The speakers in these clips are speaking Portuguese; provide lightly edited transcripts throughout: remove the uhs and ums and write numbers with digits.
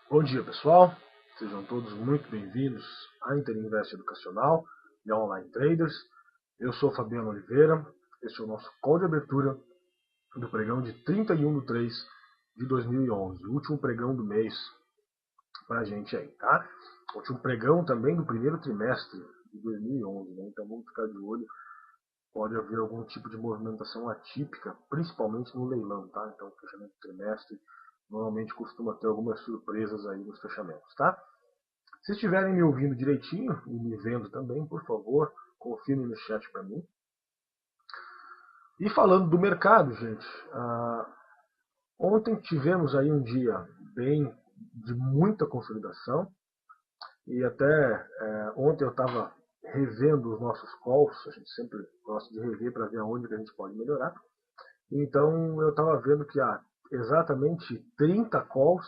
Bom dia, pessoal. Sejam todos muito bem-vindos à Interinvest Educacional e a Online Traders. Eu sou Fabiano Oliveira. Este é o nosso call de abertura do pregão de 31 de 3 de 2011, o último pregão do mês para a gente aí, tá? O último pregão também do primeiro trimestre de 2011, né? Então vamos ficar de olho. Pode haver algum tipo de movimentação atípica, principalmente no leilão, tá? Então, fechamento do trimestre normalmente costuma ter algumas surpresas aí nos fechamentos, tá? Se estiverem me ouvindo direitinho e me vendo também, por favor, confirme no chat para mim. E falando do mercado, gente, ontem tivemos aí um dia bem de muita consolidação e até ontem eu estava revendo os nossos calls, a gente sempre gosta de rever para ver aonde que a gente pode melhorar. Então eu estava vendo que há exatamente 30 calls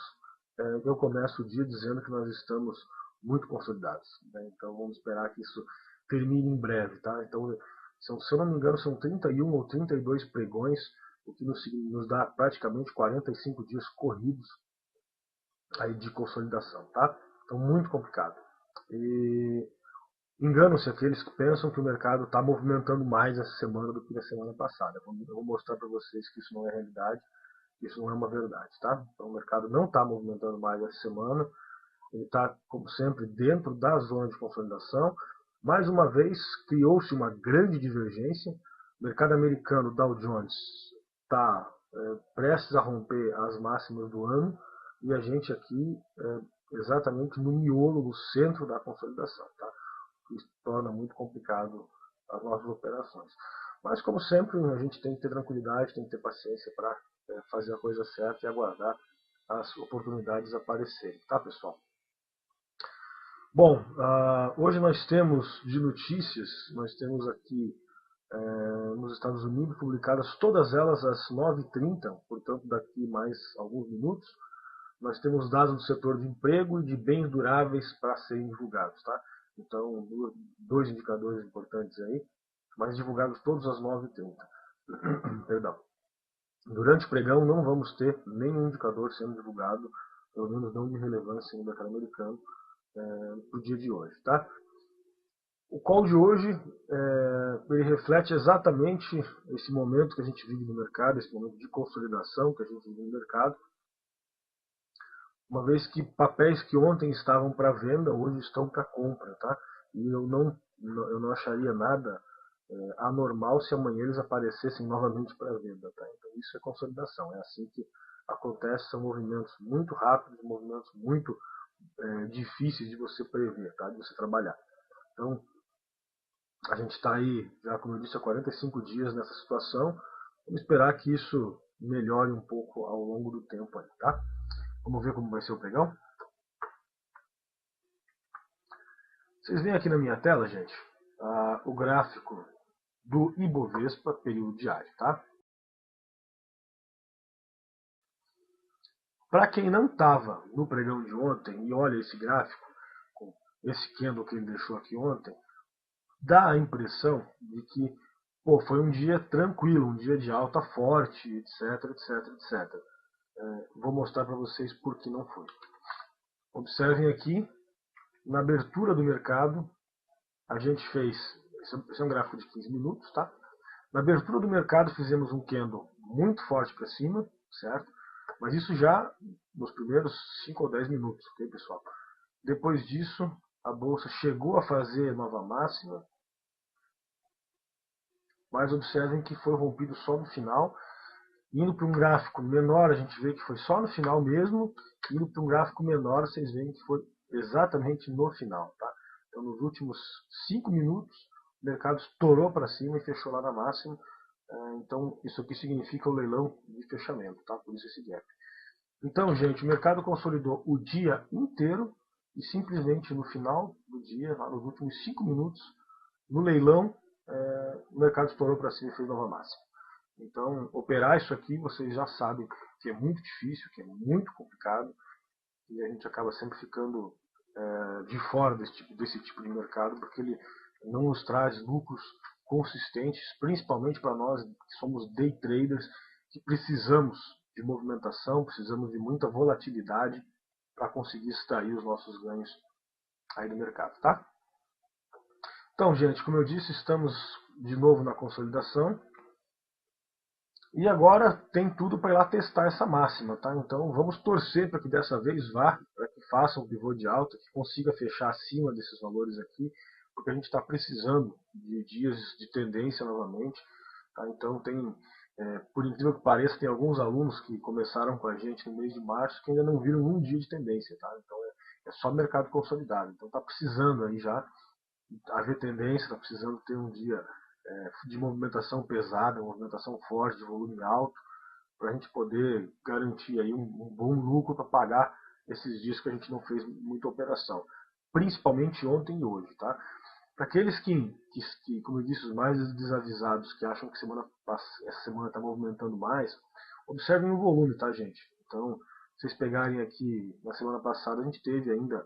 eu começo o dia dizendo que nós estamos muito consolidados, né? Então vamos esperar que isso termine em breve, tá? Então, se eu não me engano, são 31 ou 32 pregões, o que nos dá praticamente 45 dias corridos aí de consolidação, tá? Então muito complicado. E enganam-se aqueles que pensam que o mercado está movimentando mais essa semana do que na semana passada. Eu vou mostrar para vocês que isso não é realidade, isso não é uma verdade, tá? Então o mercado não está movimentando mais essa semana, ele está, como sempre, dentro da zona de consolidação. Mais uma vez, criou-se uma grande divergência. O mercado americano, Dow Jones, está prestes a romper as máximas do ano e a gente aqui exatamente no miolo, no centro da consolidação. Tá? Isso torna muito complicado as nossas operações. Mas, como sempre, a gente tem que ter tranquilidade, tem que ter paciência para fazer a coisa certa e aguardar as oportunidades aparecerem. Tá, pessoal? Bom, hoje nós temos de notícias, nós temos aqui nos Estados Unidos publicadas todas elas às 9h30, portanto daqui mais alguns minutos, nós temos dados do setor de emprego e de bens duráveis para serem divulgados, tá? Então, dois indicadores importantes aí, mas divulgados todos às 9h30. Perdão. Durante o pregão não vamos ter nenhum indicador sendo divulgado, pelo menos não de relevância no mercado americano, para o dia de hoje, tá? O call de hoje ele reflete exatamente esse momento que a gente vive no mercado, esse momento de consolidação que a gente vive no mercado, uma vez que papéis que ontem estavam para venda hoje estão para compra, tá? E eu não acharia nada anormal se amanhã eles aparecessem novamente para venda, tá? Então isso é consolidação, é assim que acontece, são movimentos muito rápidos, movimentos muito difíceis de você prever, tá? De você trabalhar. Então a gente está aí, já como eu disse, há 45 dias nessa situação. Vamos esperar que isso melhore um pouco ao longo do tempo aí, tá? Vamos ver como vai ser o pregão? Vocês veem aqui na minha tela, gente, o gráfico do Ibovespa período diário, tá? Para quem não estava no pregão de ontem e olha esse gráfico, com esse candle que ele deixou aqui ontem, dá a impressão de que foi um dia tranquilo, um dia de alta forte, etc, etc, etc. Vou mostrar para vocês por que não foi. Observem aqui, na abertura do mercado, a gente fez, esse é um gráfico de 15 minutos, tá? Na abertura do mercado fizemos um candle muito forte para cima, certo? Mas isso já nos primeiros 5 ou 10 minutos, ok, pessoal? Depois disso, a bolsa chegou a fazer nova máxima, mas observem que foi rompido só no final. Indo para um gráfico menor, a gente vê que foi só no final mesmo. Indo para um gráfico menor, vocês veem que foi exatamente no final, tá? Então, nos últimos 5 minutos, o mercado estourou para cima e fechou lá na máxima. Então, isso aqui significa o leilão de fechamento, tá? Por isso esse gap. Então, gente, o mercado consolidou o dia inteiro e simplesmente no final do dia, lá nos últimos 5 minutos, no leilão, o mercado estourou para cima e fez nova máxima. Então, operar isso aqui, vocês já sabem que é muito difícil, que é muito complicado, e a gente acaba sempre ficando de fora desse tipo de mercado, porque ele não nos traz lucros consistentes, principalmente para nós que somos day traders, que precisamos de movimentação, precisamos de muita volatilidade para conseguir extrair os nossos ganhos aí do mercado, tá? Então, gente, como eu disse, estamos de novo na consolidação. E agora tem tudo para ir lá testar essa máxima, tá? Então vamos torcer para que dessa vez vá, para que faça um pivô de alta, que consiga fechar acima desses valores aqui, porque a gente está precisando de dias de tendência novamente, tá? Então por incrível que pareça, tem alguns alunos que começaram com a gente no mês de março que ainda não viram um dia de tendência, tá? Então é só mercado consolidado. Então está precisando aí já haver tendência, está precisando ter um dia de movimentação pesada, movimentação forte, de volume alto, para a gente poder garantir aí um bom lucro para pagar esses dias que a gente não fez muita operação. Principalmente ontem e hoje, tá? Para aqueles que, como eu disse, os mais desavisados, que acham que essa semana está movimentando mais, observem o volume, tá, gente? Então, vocês pegarem aqui, na semana passada a gente teve ainda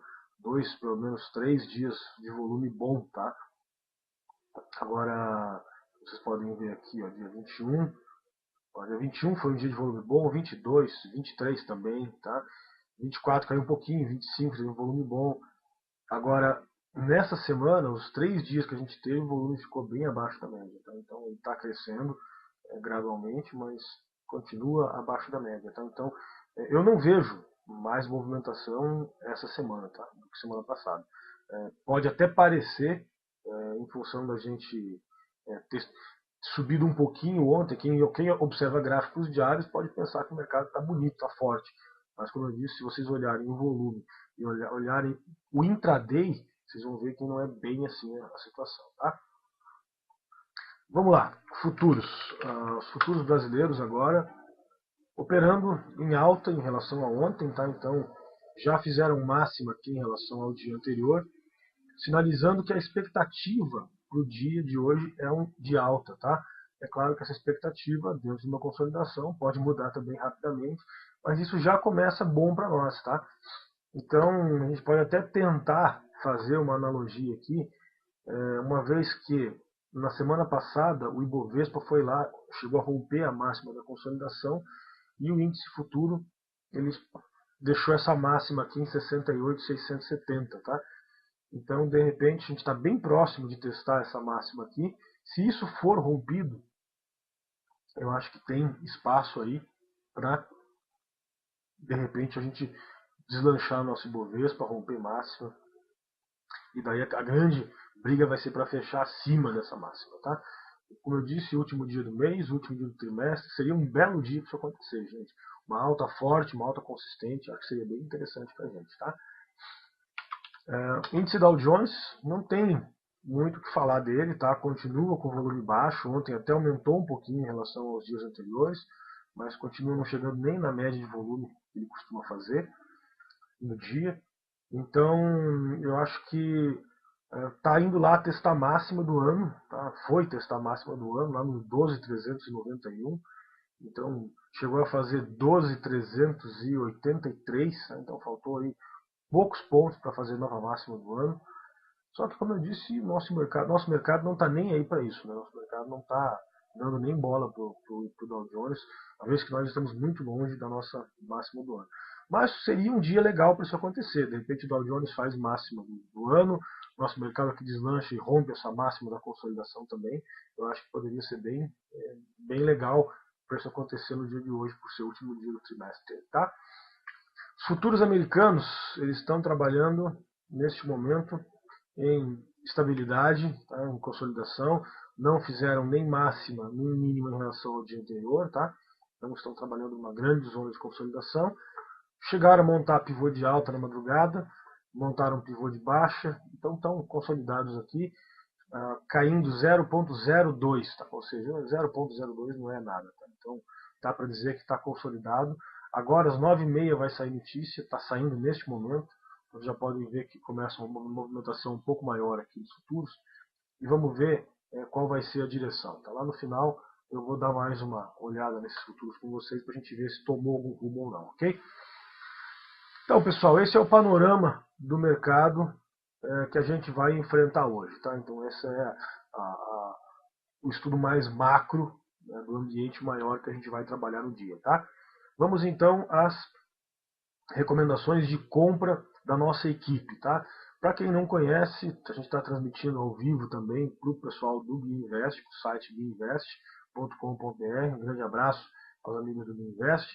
pelo menos 3 dias de volume bom, tá? Agora, vocês podem ver aqui, ó, dia 21. Ó, dia 21 foi um dia de volume bom, 22, 23 também, tá? 24 caiu um pouquinho, 25 teve um volume bom. Agora, nessa semana, os 3 dias que a gente teve, o volume ficou bem abaixo da média, tá? Então, ele está crescendo gradualmente, mas continua abaixo da média, tá? Então, eu não vejo mais movimentação essa semana, tá? Do que semana passada. Pode até parecer, em função da gente ter subido um pouquinho ontem, quem observa gráficos diários pode pensar que o mercado está bonito, está forte. Mas, como eu disse, se vocês olharem o volume e olharem o intraday, vocês vão ver que não é bem assim a situação, tá? Vamos lá, futuros. Os futuros brasileiros agora operando em alta em relação a ontem, tá? Então já fizeram máxima aqui em relação ao dia anterior, sinalizando que a expectativa para o dia de hoje é de alta, tá? É claro que essa expectativa, dentro de uma consolidação, pode mudar também rapidamente, mas isso já começa bom para nós, tá? Então, a gente pode até tentar fazer uma analogia aqui, uma vez que na semana passada o Ibovespa foi lá, chegou a romper a máxima da consolidação, e o índice futuro ele deixou essa máxima aqui em 68.670, tá? Então, de repente, a gente está bem próximo de testar essa máxima aqui. Se isso for rompido, eu acho que tem espaço aí para, de repente, a gente deslanchar nosso Ibovespa, romper máxima. E daí a grande briga vai ser para fechar acima dessa máxima, tá? Como eu disse, último dia do mês, último dia do trimestre, seria um belo dia para isso acontecer, gente. Uma alta forte, uma alta consistente, acho que seria bem interessante para a gente, tá? Índice Dow Jones não tem muito o que falar dele, tá? Continua com volume baixo, ontem até aumentou um pouquinho em relação aos dias anteriores, mas continua não chegando nem na média de volume que ele costuma fazer no dia. Então, eu acho que está indo lá testar a máxima do ano, tá? Foi testar a máxima do ano, lá no 12.391. Então, chegou a fazer 12.383, tá? Então faltou aí poucos pontos para fazer nova máxima do ano. Só que, como eu disse, nosso mercado não está nem aí para isso, né? Nosso mercado não está dando nem bola para o Dow Jones, uma vez que nós estamos muito longe da nossa máxima do ano. Mas seria um dia legal para isso acontecer. De repente o Dow Jones faz máxima do ano, nosso mercado aqui deslancha e rompe essa máxima da consolidação também. Eu acho que poderia ser bem legal para isso acontecer no dia de hoje, por ser o último dia do trimestre, tá? Os futuros americanos, eles estão trabalhando neste momento em estabilidade, tá? Em consolidação, não fizeram nem máxima nem mínima em relação ao dia anterior, tá? Então estão trabalhando numa grande zona de consolidação. Chegaram a montar pivô de alta na madrugada, montaram pivô de baixa, então estão consolidados aqui, caindo 0,02, tá? Ou seja, 0,02 não é nada, tá? Então dá para dizer que está consolidado. Agora às 9h30 vai sair notícia, está saindo neste momento. Vocês já podem ver que começa uma movimentação um pouco maior aqui dos futuros. E vamos ver qual vai ser a direção. Tá? Lá no final eu vou dar mais uma olhada nesses futuros com vocês para a gente ver se tomou algum rumo ou não, ok? Então, pessoal, esse é o panorama do mercado que a gente vai enfrentar hoje. Tá? Então, esse é o estudo mais macro, né, do ambiente maior que a gente vai trabalhar no dia. Tá? Vamos então às recomendações de compra da nossa equipe, tá? Para quem não conhece, a gente está transmitindo ao vivo também para o pessoal do Biinvest, o site biinvest.com.br. Um grande abraço aos amigos do Biinvest.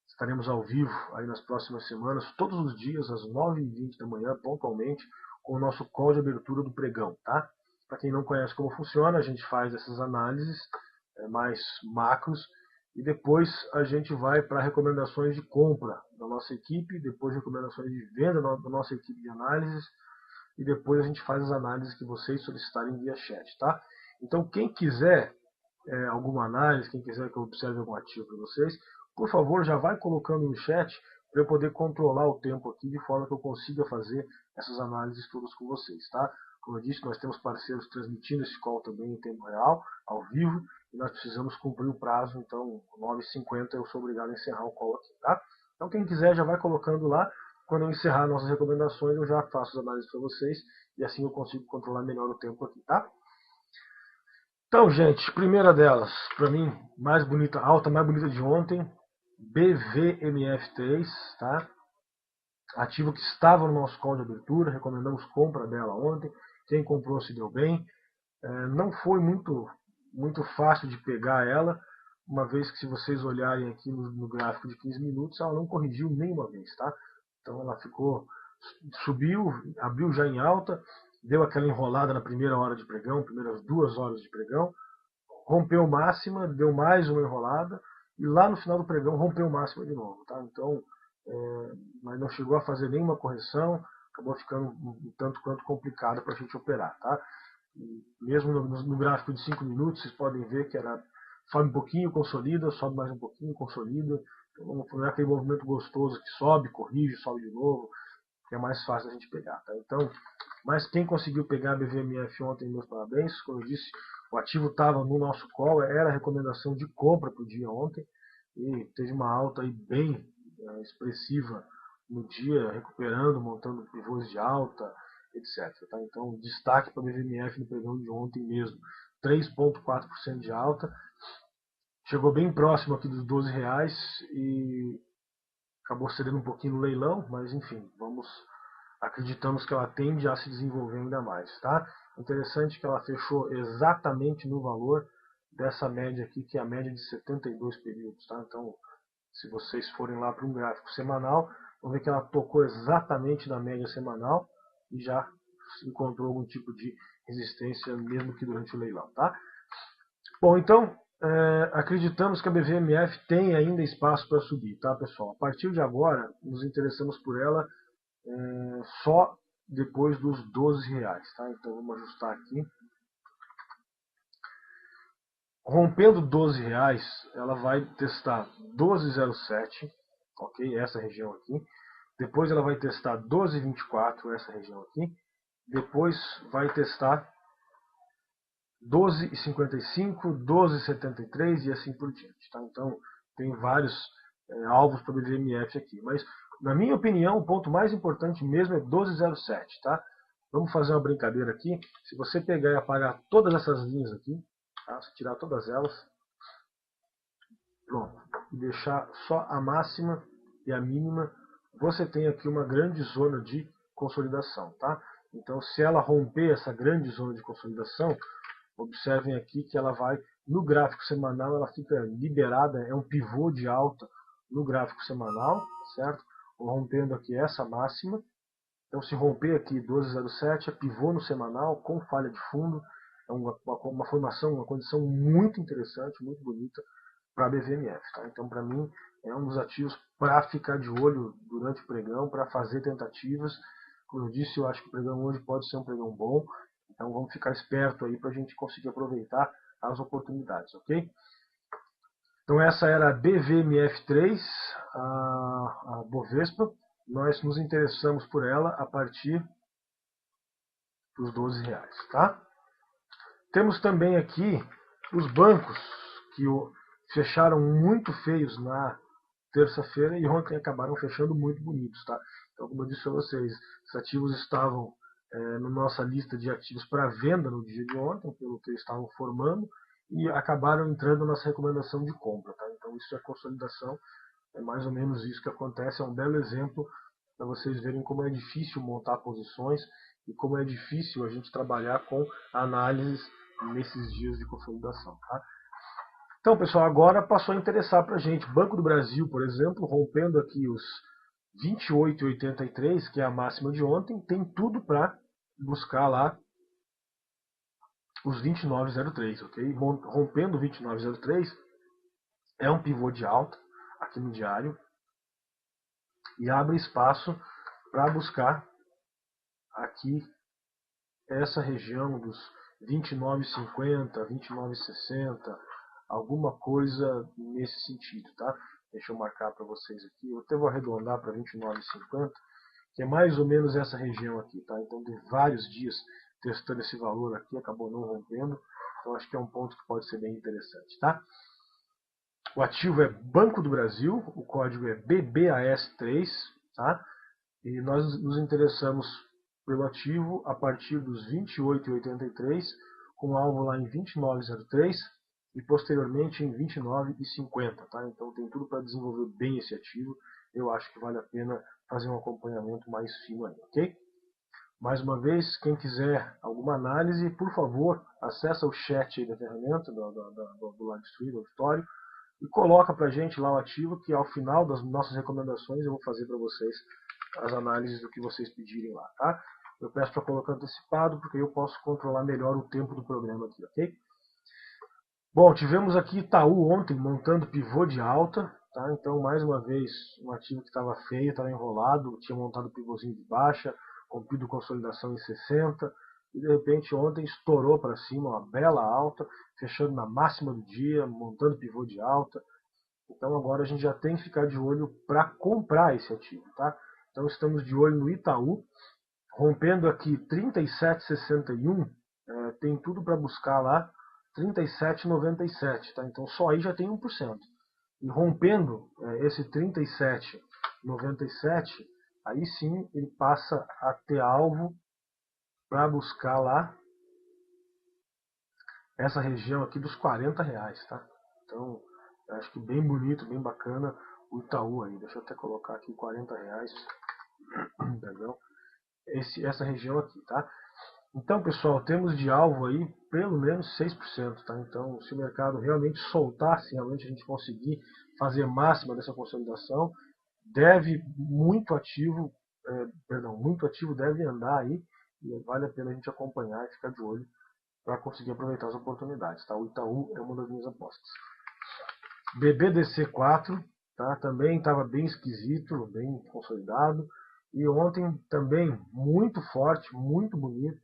Estaremos ao vivo aí nas próximas semanas, todos os dias, às 9h20 da manhã, pontualmente, com o nosso call de abertura do pregão, tá? Para quem não conhece como funciona, a gente faz essas análises mais macros e depois a gente vai para recomendações de compra da nossa equipe, depois recomendações de venda da nossa equipe de análises e depois a gente faz as análises que vocês solicitarem via chat, tá? Então quem quiser alguma análise, quem quiser que eu observe algum ativo para vocês, por favor, já vai colocando no chat para eu poder controlar o tempo aqui de forma que eu consiga fazer essas análises todas com vocês, tá? Como eu disse, nós temos parceiros transmitindo esse call também em tempo real, ao vivo, e nós precisamos cumprir o prazo, então 9h50 eu sou obrigado a encerrar o call aqui, tá? Então quem quiser já vai colocando lá, quando eu encerrar nossas recomendações eu já faço as análises para vocês, e assim eu consigo controlar melhor o tempo aqui, tá? Então, gente, primeira delas, para mim, mais bonita, alta, mais bonita de ontem, BVMF3, tá? Ativo que estava no nosso call de abertura, recomendamos compra dela ontem. Quem comprou se deu bem. Não foi muito fácil de pegar ela, uma vez que se vocês olharem aqui no gráfico de 15 minutos, ela não corrigiu nenhuma vez, tá? Então ela subiu, abriu já em alta, deu aquela enrolada na primeira hora de pregão, primeiras 2 horas de pregão, rompeu máxima, deu mais uma enrolada, e lá no final do pregão rompeu máxima de novo, tá? Então, mas não chegou a fazer nenhuma correção, acabou ficando um tanto quanto complicado para a gente operar, tá? E mesmo no gráfico de 5 minutos, vocês podem ver que ela sobe um pouquinho, consolida, sobe mais um pouquinho, consolida. Então, não é aquele movimento gostoso que sobe, corrige, sobe de novo, que é mais fácil a gente pegar, tá? Então, mas quem conseguiu pegar a BVMF ontem, meus parabéns. Como eu disse, o ativo estava no nosso call, era a recomendação de compra para o dia ontem, e teve uma alta aí bem expressiva no dia, recuperando, montando pivôs de alta, etc. Tá? Então, destaque para a BVMF no pregão de ontem mesmo, 3,4% de alta, chegou bem próximo aqui dos R$ 12 e acabou cedendo um pouquinho no leilão, mas enfim, acreditamos que ela tende a se desenvolver ainda mais, tá? Interessante que ela fechou exatamente no valor dessa média aqui, que é a média de 72 períodos, tá? Então, se vocês forem lá para um gráfico semanal, vão ver que ela tocou exatamente na média semanal e já encontrou algum tipo de resistência, mesmo que durante o leilão, tá? Bom, então, acreditamos que a BVMF tem ainda espaço para subir, tá, pessoal? A partir de agora, nos interessamos por ela só depois dos R$ 12, tá? Então vamos ajustar aqui. Rompendo R$ 12, ela vai testar 12,07, ok? Essa região aqui. Depois ela vai testar 12,24, essa região aqui. Depois vai testar 12,55, 12,73 e assim por diante, tá? Então tem vários alvos para o BVMF aqui, mas na minha opinião o ponto mais importante mesmo é 12,07, tá? Vamos fazer uma brincadeira aqui. Se você pegar e apagar todas essas linhas aqui, tá? Se tirar todas elas, pronto, e deixar só a máxima e a mínima, você tem aqui uma grande zona de consolidação, tá? Então, se ela romper essa grande zona de consolidação, observem aqui que ela vai, no gráfico semanal, ela fica liberada, é um pivô de alta no gráfico semanal, certo? Rompendo aqui essa máxima. Então, se romper aqui 12,07, é pivô no semanal, com falha de fundo, é uma formação, uma condição muito interessante, muito bonita para a BVMF. Tá? Então, para mim, é um dos ativos para ficar de olho durante o pregão, para fazer tentativas. Como eu disse, eu acho que o pregão hoje pode ser um pregão bom, então vamos ficar esperto aí para a gente conseguir aproveitar as oportunidades, ok? Então essa era a BVMF3, a Bovespa. Nós nos interessamos por ela a partir dos R$ 12, tá? Temos também aqui os bancos que fecharam muito feios na terça-feira e ontem acabaram fechando muito bonitos, tá? Então, como eu disse a vocês, os ativos estavam na nossa lista de ativos para venda no dia de ontem, pelo que eles estavam formando, e acabaram entrando na nossa recomendação de compra, tá? Então isso é consolidação É mais ou menos isso que acontece, é um belo exemplo para vocês verem como é difícil montar posições e como é difícil a gente trabalhar com análises nesses dias de consolidação. Tá? Então, pessoal, agora passou a interessar para a gente. Banco do Brasil, por exemplo, rompendo aqui os 28,83, que é a máxima de ontem, tem tudo para buscar lá os 29,03, ok? Rompendo 29,03 é um pivô de alta aqui no diário e abre espaço para buscar aqui essa região dos 29,50, 29,60, alguma coisa nesse sentido, tá? Deixa eu marcar para vocês aqui. Eu até vou arredondar para 29,50, que é mais ou menos essa região aqui, tá? Então, de vários dias testando esse valor aqui, acabou não rompendo. Então, acho que é um ponto que pode ser bem interessante, tá? O ativo é Banco do Brasil, o código é BBAS3, tá? E nós nos interessamos pelo ativo a partir dos 28,83, com alvo lá em 29,03 e posteriormente em 29,50, tá? Então tem tudo para desenvolver bem esse ativo. Eu acho que vale a pena fazer um acompanhamento mais fino aí, ok? Mais uma vez, quem quiser alguma análise, por favor, acessa o chat aí da ferramenta, do Livestream, do auditório, e coloca para a gente lá o ativo, que ao final das nossas recomendações eu vou fazer para vocês as análises do que vocês pedirem lá, tá? Eu peço para colocar antecipado, porque eu posso controlar melhor o tempo do programa aqui, ok? Bom, tivemos aqui Itaú ontem montando pivô de alta, tá? Então, mais uma vez, um ativo que estava feio, estava enrolado, tinha montado pivôzinho de baixa, rompido consolidação em 60, e de repente ontem estourou para cima, uma bela alta, fechando na máxima do dia, montando pivô de alta. Então agora a gente já tem que ficar de olho para comprar esse ativo, tá? Então estamos de olho no Itaú, rompendo aqui 37,61, tem tudo para buscar lá 37,97, tá? Então só aí já tem 1%. E rompendo esse 37,97, aí sim ele passa a ter alvo para buscar lá essa região aqui dos R$ 40, tá? Então, acho que bem bonito, bem bacana o Itaú aí. Deixa eu até colocar aqui R$ 40, perdão. Essa região aqui, tá? Então, pessoal, temos de alvo aí pelo menos 6%, tá? Então, se o mercado realmente soltar, se realmente a gente conseguir fazer máxima dessa consolidação, deve muito ativo, muito ativo deve andar aí, e vale a pena a gente acompanhar e ficar de olho para conseguir aproveitar as oportunidades, tá? O Itaú é uma das minhas apostas. BBDC4, tá? Também estava bem esquisito, bem consolidado. E ontem também muito forte, muito bonito.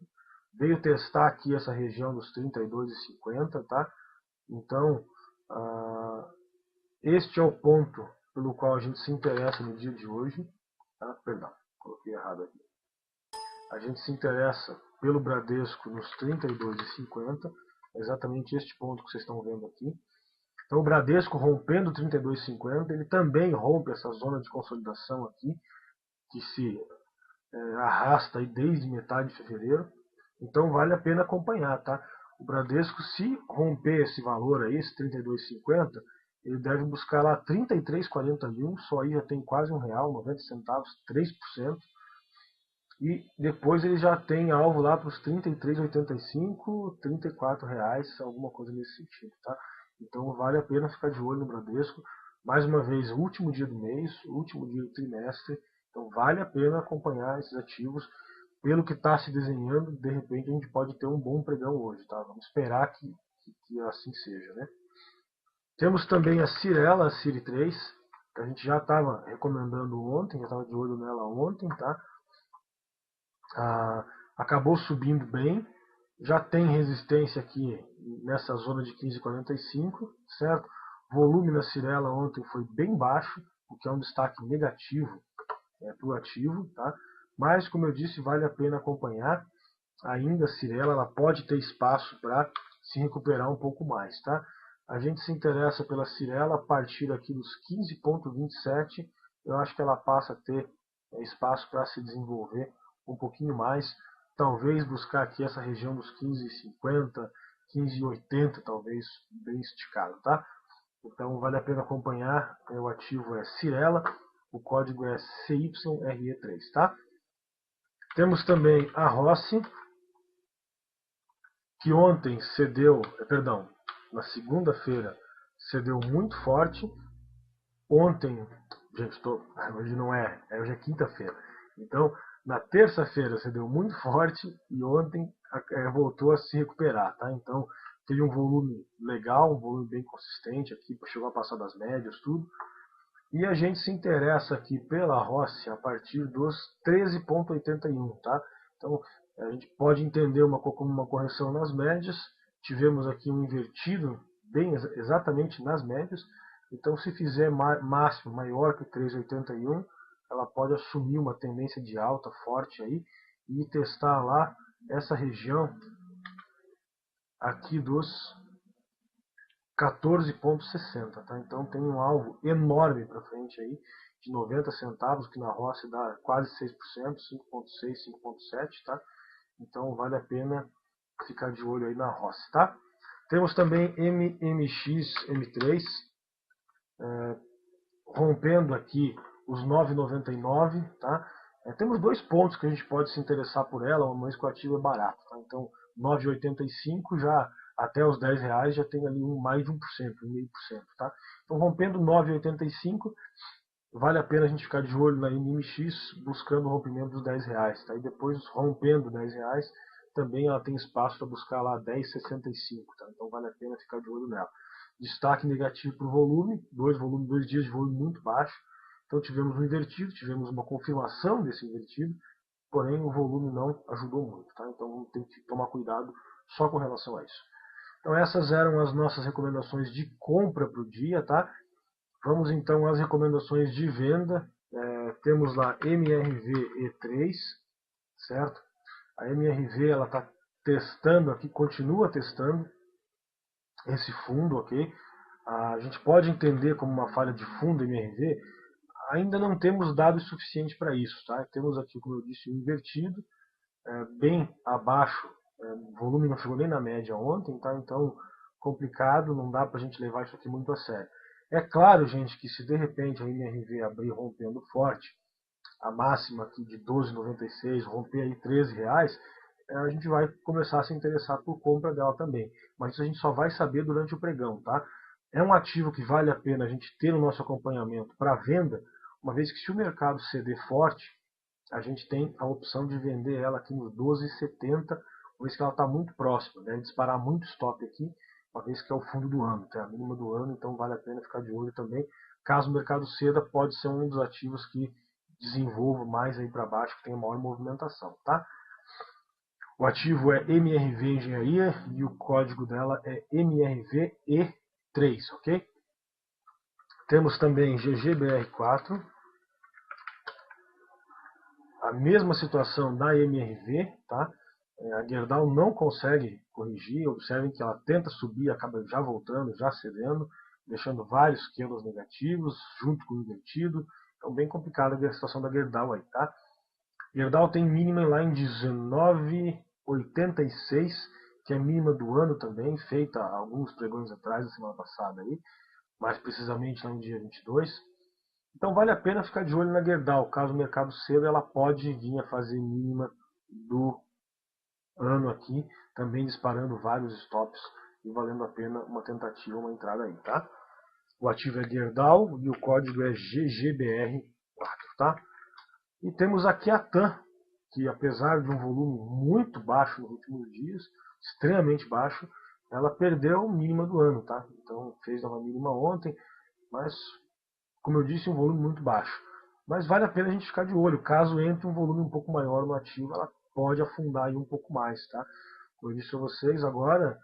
Veio testar aqui essa região dos 32,50, tá? Então, este é o ponto pelo qual a gente se interessa no dia de hoje. Tá? Perdão, coloquei errado aqui. A gente se interessa pelo Bradesco nos 32,50, exatamente este ponto que vocês estão vendo aqui. Então o Bradesco rompendo 32,50, ele também rompe essa zona de consolidação aqui, que se arrasta aí desde metade de fevereiro. Então vale a pena acompanhar, tá? O Bradesco, se romper esse valor aí, esse 32,50, ele deve buscar lá 33,41, só aí já tem quase R$1, 90 centavos, 3%. E depois ele já tem alvo lá para os 33,85, R$34, alguma coisa nesse sentido, tá? Então vale a pena ficar de olho no Bradesco. Mais uma vez, último dia do mês, último dia do trimestre. Então vale a pena acompanhar esses ativos. Pelo que está se desenhando, de repente a gente pode ter um bom pregão hoje, tá? Vamos esperar que assim seja, né? Temos também a Cirela, a Ciri 3, que a gente já estava recomendando ontem, já estava de olho nela ontem, tá? Acabou subindo bem, já tem resistência aqui nessa zona de 15,45, certo? Volume na Cirela ontem foi bem baixo, o que é um destaque negativo para o ativo, tá? Mas, como eu disse, vale a pena acompanhar. Ainda a Cirela ela pode ter espaço para se recuperar um pouco mais, tá? A gente se interessa pela Cirela a partir aqui dos 15,27. Eu acho que ela passa a ter espaço para se desenvolver um pouquinho mais. Talvez buscar aqui essa região dos 15,50, 15,80, talvez bem esticado, tá? Então vale a pena acompanhar. O ativo é Cirela, o código é CYRE3, tá? Temos também a Rossi, que ontem cedeu, perdão, na segunda-feira cedeu muito forte. Ontem, gente, hoje não é, hoje é quinta-feira. Então, na terça-feira cedeu muito forte e ontem voltou a se recuperar, tá? Então, teve um volume legal, um volume bem consistente aqui, chegou a passar das médias, tudo. E a gente se interessa aqui pela Rossi a partir dos 13,81, tá? Então, a gente pode entender como uma correção nas médias. Tivemos aqui um invertido bem exatamente nas médias. Então, se fizer máximo maior que 3,81, ela pode assumir uma tendência de alta forte aí e testar lá essa região aqui dos 14,60, tá? Então tem um alvo enorme para frente aí, de 90 centavos, que na Rossi dá quase 6%, 5,6, 5,7, tá? Então vale a pena ficar de olho aí na Rossi, tá? Temos também MMX M3, rompendo aqui os 9,99, tá? Temos dois pontos que a gente pode se interessar por ela, uma vez que o ativo é barato, tá? Então 9,85 já até os R$10 já tem ali mais de 1%, 1,5%, tá? Então rompendo 9,85, vale a pena a gente ficar de olho na MMX buscando o rompimento dos R$10, tá? E depois rompendo R$10, também ela tem espaço para buscar lá 10,65, tá? Então vale a pena ficar de olho nela. Destaque negativo para o volume, dois dias de volume muito baixo. Então tivemos um invertido, tivemos uma confirmação desse invertido, porém o volume não ajudou muito, tá? Então tem que tomar cuidado só com relação a isso. Então essas eram as nossas recomendações de compra para o dia, tá? Vamos então às recomendações de venda. Temos lá MRV E3, certo? A MRV ela está testando aqui, continua testando esse fundo, ok? A gente pode entender como uma falha de fundo MRV. Ainda não temos dados suficientes para isso, tá? Temos aqui, como eu disse, um invertido, bem abaixo, o volume não chegou nem na média ontem, tá? Então complicado, não dá para a gente levar isso aqui muito a sério. É claro, gente, que se de repente a MRV abrir rompendo forte, a máxima aqui de 12,96, romper aí R$13, a gente vai começar a se interessar por compra dela também. Mas isso a gente só vai saber durante o pregão, tá? É um ativo que vale a pena a gente ter no nosso acompanhamento para venda, uma vez que se o mercado ceder forte, a gente tem a opção de vender ela aqui nos 12,70, uma vez que ela está muito próxima, deve disparar muito stop aqui, uma vez que é o fundo do ano, é a mínima do ano, então vale a pena ficar de olho também. Caso o mercado ceda, pode ser um dos ativos que desenvolva mais aí para baixo, que tenha maior movimentação, tá? O ativo é MRV Engenharia e o código dela é MRVE3, ok? Temos também GGBR4, a mesma situação da MRV, tá? A Gerdau não consegue corrigir, observem que ela tenta subir, acaba já voltando, já cedendo, deixando vários quilos negativos, junto com o invertido. Então bem complicada a situação da Gerdau aí, tá? Gerdau tem mínima lá em 19,86, que é a mínima do ano também, feita há alguns pregões atrás, na semana passada aí, mais precisamente lá no dia 22. Então vale a pena ficar de olho na Gerdau. Caso o mercado ceda, ela pode vir a fazer mínima do ano aqui, também disparando vários stops e valendo a pena uma tentativa, uma entrada aí, tá? O ativo é Gerdau e o código é GGBR4, tá? E temos aqui a TAM, que apesar de um volume muito baixo nos últimos dias, extremamente baixo, ela perdeu a mínima do ano, tá? Então fez uma mínima ontem, mas como eu disse, um volume muito baixo. Mas vale a pena a gente ficar de olho. Caso entre um volume um pouco maior no ativo, ela pode afundar aí um pouco mais, tá? Como eu disse a vocês, agora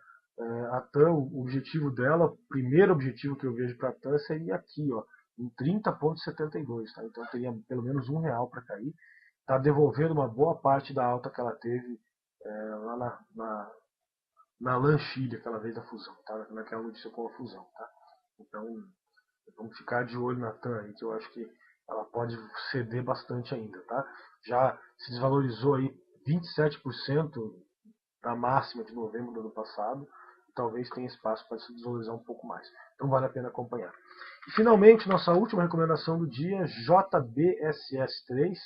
a TAM, o objetivo dela, o primeiro objetivo que eu vejo para a TAM seria aqui, ó, em 30,72, tá? Então teria pelo menos R$1 para cair. Está devolvendo uma boa parte da alta que ela teve lá na Lanchilha, aquela vez da fusão, tá? Naquela notícia com a fusão, tá? Então vamos ficar de olho na TAM aí, que eu acho que ela pode ceder bastante ainda, tá? Já se desvalorizou aí 27% da máxima de novembro do ano passado. talvez tenha espaço para se desvalorizar um pouco mais. Então vale a pena acompanhar. E finalmente, nossa última recomendação do dia, JBSS3.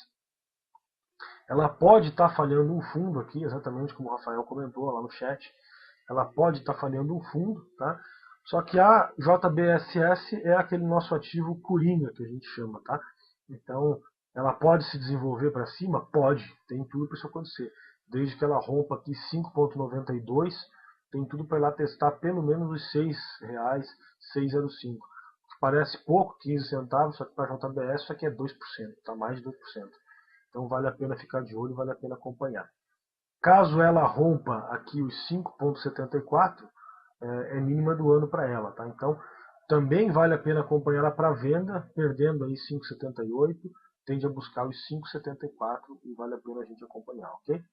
Ela pode estar falhando um fundo aqui, exatamente como o Rafael comentou lá no chat. Ela pode estar falhando um fundo, tá? Só que a JBSS é aquele nosso ativo coringa que a gente chama, tá? Então, ela pode se desenvolver para cima? Pode, tem tudo para isso acontecer. Desde que ela rompa aqui 5,92, tem tudo para ir lá testar pelo menos os R$ 6,605. Parece pouco, 15 centavos, só que para a JBS isso aqui é 2%, tá? Mais de 2%. Então vale a pena ficar de olho, vale a pena acompanhar. Caso ela rompa aqui os 5,74, é mínima do ano para ela, tá? Então também vale a pena acompanhar ela para venda, perdendo aí 5,78, tende a buscar os 5,74 e vale a pena a gente acompanhar, ok?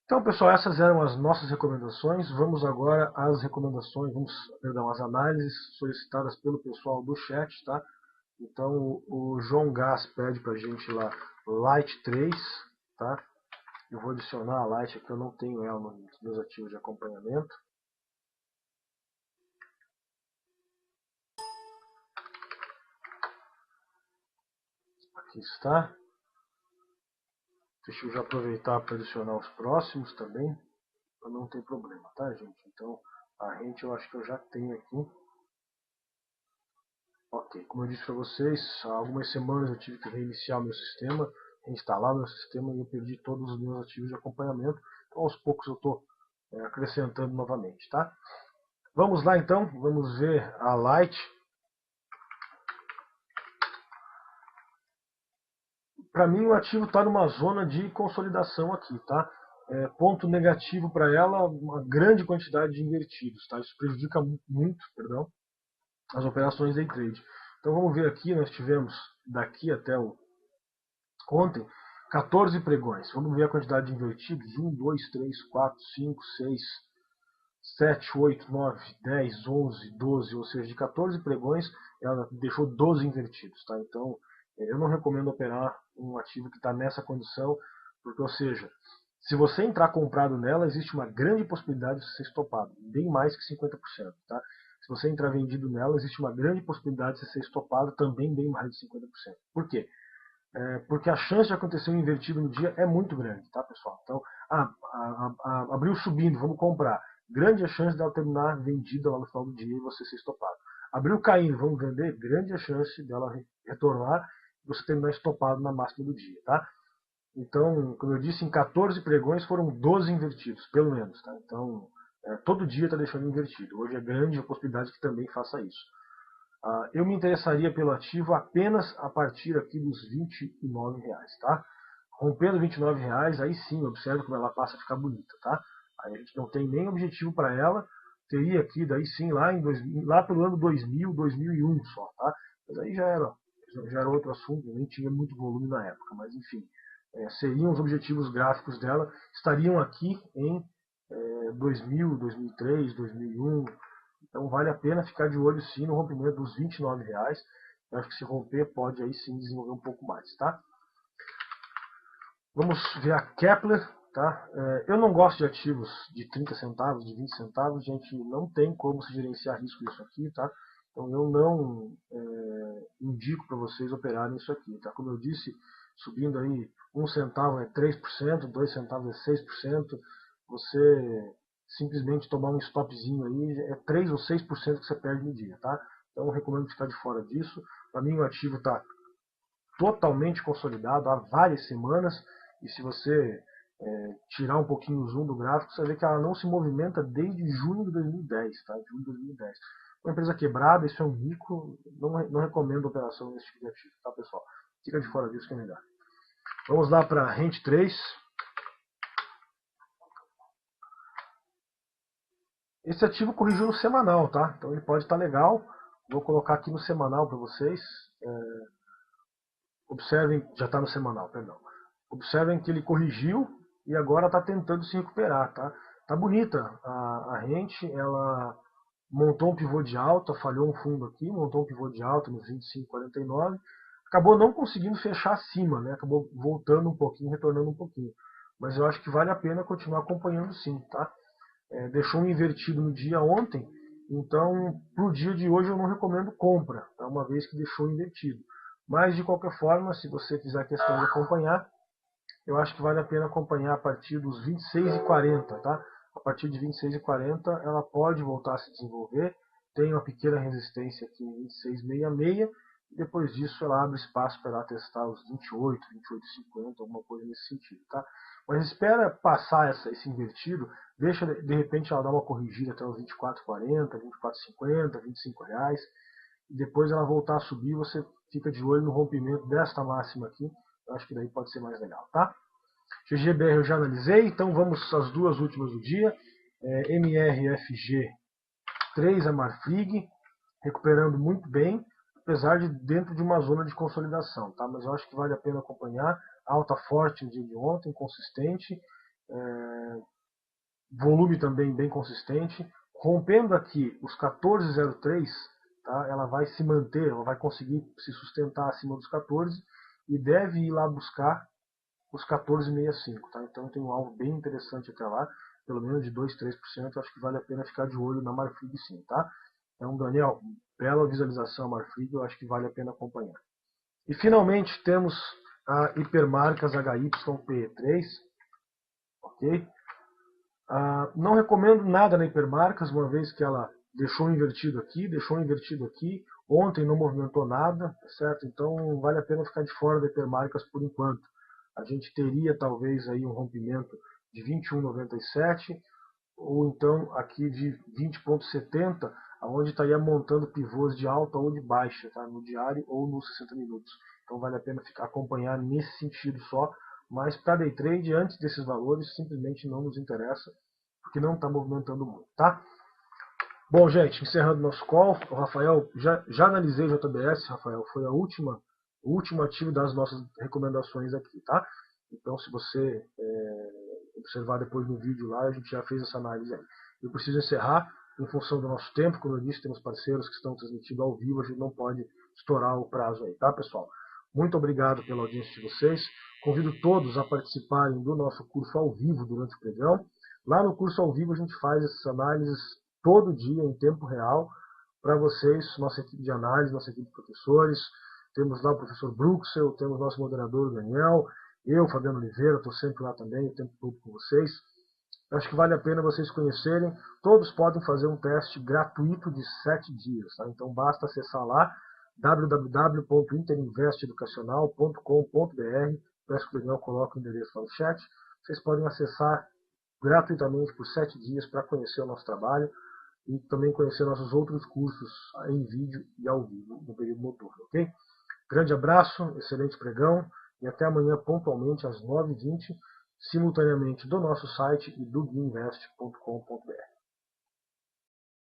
Então, pessoal, essas eram as nossas recomendações. Vamos agora às recomendações, às análises solicitadas pelo pessoal do chat, tá? Então, o João Gás pede pra gente lá Light 3, tá? Eu vou adicionar a Light aqui, eu não tenho ela nos meus ativos de acompanhamento. Aqui está. Deixa eu já aproveitar para adicionar os próximos também, para não ter problema, tá, gente? Então, a rente eu acho que eu já tenho aqui. Ok, como eu disse para vocês, há algumas semanas eu tive que reiniciar o meu sistema, reinstalar o meu sistema e eu perdi todos os meus ativos de acompanhamento. Então, aos poucos eu estou acrescentando novamente, tá? Vamos lá então, vamos ver a Light. Para mim o ativo está numa zona de consolidação aqui, tá? Ponto negativo para ela, uma grande quantidade de invertidos, tá? Isso prejudica muito, perdão, as operações day trade. Então vamos ver aqui, nós tivemos daqui até ontem 14 pregões. Vamos ver a quantidade de invertidos: 1, 2, 3, 4, 5, 6, 7, 8, 9, 10, 11, 12, ou seja, de 14 pregões, ela deixou 12 invertidos, tá? Então, eu não recomendo operar um ativo que está nessa condição, porque, ou seja, se você entrar comprado nela, existe uma grande possibilidade de ser estopado, bem mais que 50%, tá? Se você entrar vendido nela, existe uma grande possibilidade de ser estopado, também bem mais de 50%. Por quê? Porque a chance de acontecer um invertido no dia é muito grande, tá, pessoal? Então, abriu subindo, vamos comprar. Grande a chance dela terminar vendida lá no final do dia e você ser estopado. Abriu caindo, vamos vender. Grande a chance dela retornar e você terminar estopado na máxima do dia, tá? Então, como eu disse, em 14 pregões foram 12 invertidos, pelo menos, tá? Então, todo dia está deixando invertido. Hoje é grande a possibilidade que também faça isso. Eu me interessaria pelo ativo apenas a partir aqui dos R$ 29, tá? Rompendo R$ 29, aí sim, observe como ela passa a ficar bonita, tá? Aí a gente não tem nem objetivo para ela, teria aqui daí sim lá pelo ano 2000, 2001 só, tá? Mas aí já era outro assunto, nem tinha muito volume na época, mas enfim, seriam os objetivos gráficos dela, estariam aqui em 2000, 2003, 2001. Então vale a pena ficar de olho sim no rompimento dos R$ 29. Eu acho que se romper pode aí sim desenvolver um pouco mais, tá? Vamos ver a Kepler, tá? Eu não gosto de ativos de 30 centavos, de 20 centavos, gente, não tem como se gerenciar risco disso aqui, tá? Então eu não indico para vocês operarem isso aqui, tá? Como eu disse, subindo aí 1 centavo é 3%, 2 centavos é 6%, você simplesmente tomar um stopzinho aí é 3 ou 6% que você perde no dia, tá? Então eu recomendo ficar de fora disso. Para mim o ativo está totalmente consolidado há várias semanas, e se você tirar um pouquinho o zoom do gráfico, você vai ver que ela não se movimenta desde junho de 2010, tá? Junho de 2010. Uma empresa quebrada, isso é um mico, não recomendo operação nesse tipo de ativo, tá, pessoal? Fica de fora disso que é melhor. Vamos lá para a Rente 3. Esse ativo corrigiu no semanal, tá? Então ele pode estar legal. Vou colocar aqui no semanal para vocês. Observem, já está no semanal, perdão. Observem que ele corrigiu e agora está tentando se recuperar, tá? Tá bonita a rente, ela montou um pivô de alta, falhou um fundo aqui, montou um pivô de alta nos 25,49, acabou não conseguindo fechar acima, né? Acabou voltando um pouquinho, retornando um pouquinho. Mas eu acho que vale a pena continuar acompanhando sim, tá? deixou um invertido no dia ontem, então para o dia de hoje eu não recomendo compra, tá? Uma vez que deixou invertido. Mas de qualquer forma, se você fizer a questão de acompanhar, eu acho que vale a pena acompanhar a partir dos 26,40, tá? A partir de 26,40 ela pode voltar a se desenvolver, tem uma pequena resistência aqui em 26,66, e depois disso ela abre espaço para ela testar os 28, 28,50, alguma coisa nesse sentido, tá? Mas espera passar esse invertido, deixa de repente ela dar uma corrigida até os 24,40, 24,50, R$ 25, e depois ela voltar a subir, você fica de olho no rompimento desta máxima aqui. Eu acho que daí pode ser mais legal, tá? GGBR eu já analisei, então vamos às duas últimas do dia. MRFG 3, a Marfrig, recuperando muito bem, apesar de dentro de uma zona de consolidação, tá? Mas eu acho que vale a pena acompanhar. Alta forte no dia de ontem, consistente, volume também bem consistente. Rompendo aqui os 14,03, tá? Ela vai se manter, ela vai conseguir se sustentar acima dos 14 e deve ir lá buscar os 14,65, tá? Então tem um alvo bem interessante até lá, pelo menos de 2, 3%, acho que vale a pena ficar de olho na Marfrig sim, tá? Então, Daniel, bela visualização Marfrig, eu acho que vale a pena acompanhar. E finalmente temos a Hipermarcas HYPE3, ok? Não recomendo nada na Hipermarcas, uma vez que ela deixou invertido aqui, ontem não movimentou nada, certo? Então vale a pena ficar de fora da Hipermarcas por enquanto. A gente teria talvez aí um rompimento de 21,97 ou então aqui de 20,70, onde estaria montando pivôs de alta ou de baixa, tá? No diário ou nos 60 minutos. Então vale a pena acompanhar nesse sentido só, mas para day trade, antes desses valores, simplesmente não nos interessa, porque não está movimentando muito, tá? Bom, gente, encerrando nosso call, o Rafael, já analisei o JBS, Rafael, foi o último ativo das nossas recomendações aqui, tá? Então, se você observar depois no vídeo lá, a gente já fez essa análise aí. Eu preciso encerrar, em função do nosso tempo, como eu disse, temos parceiros que estão transmitindo ao vivo, a gente não pode estourar o prazo aí, tá, pessoal? Muito obrigado pela audiência de vocês. Convido todos a participarem do nosso curso ao vivo durante o pregão. Lá no curso ao vivo a gente faz essas análises todo dia, em tempo real, para vocês, nossa equipe de análise, nossa equipe de professores. Temos lá o professor Bruxel, temos nosso moderador Daniel, eu, Fabiano Oliveira, estou sempre lá também, o tempo todo com vocês. Acho que vale a pena vocês conhecerem. Todos podem fazer um teste gratuito de 7 dias. Tá? Então basta acessar lá www.interinvesteducacional.com.br. Peço que o Daniel coloque o endereço lá no chat. Vocês podem acessar gratuitamente por 7 dias para conhecer o nosso trabalho e também conhecer nossos outros cursos em vídeo e ao vivo no período noturno, ok? Grande abraço, excelente pregão e até amanhã pontualmente às 9h20, simultaneamente do nosso site e do guiinvest.com.br.